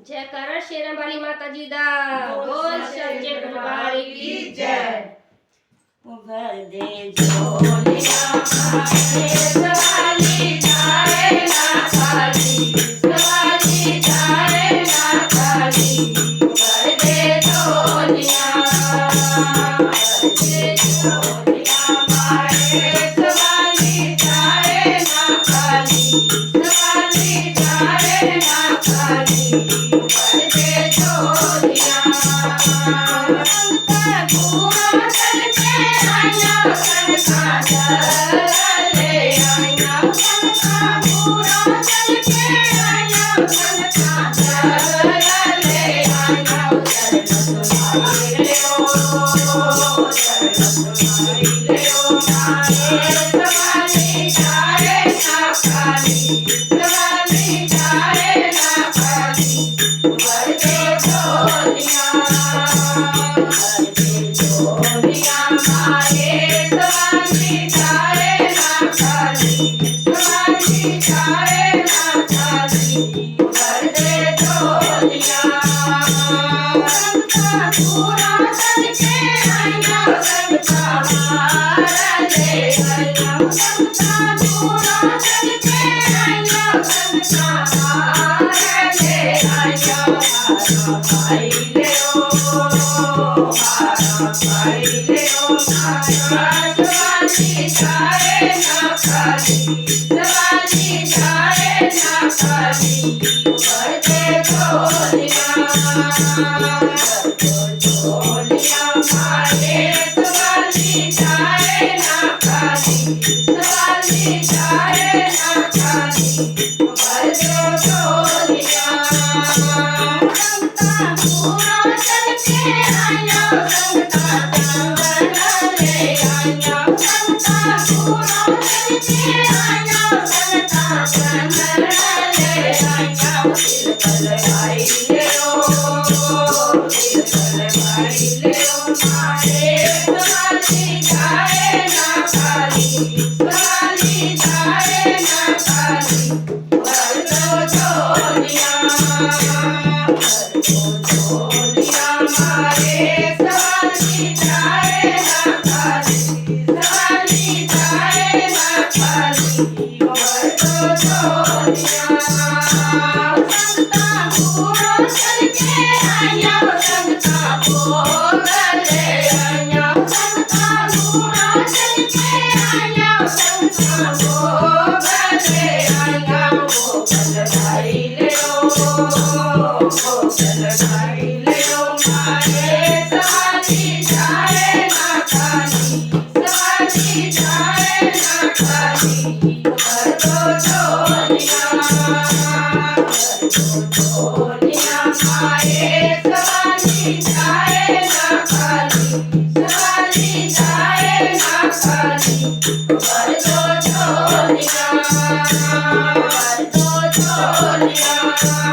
जयकारा शेरा वाली माता जी दा बोल सच्चे दरबार की जय। भर दे झोलिया मारे सवाली जाए ना खाली, सवाली जाए ना खाली। भर दे झोलिया, भर दे झोलिया मारे सवाली जाए ना खाली, सवाली जाए ना खाली। भर दे झोलिया Yeah.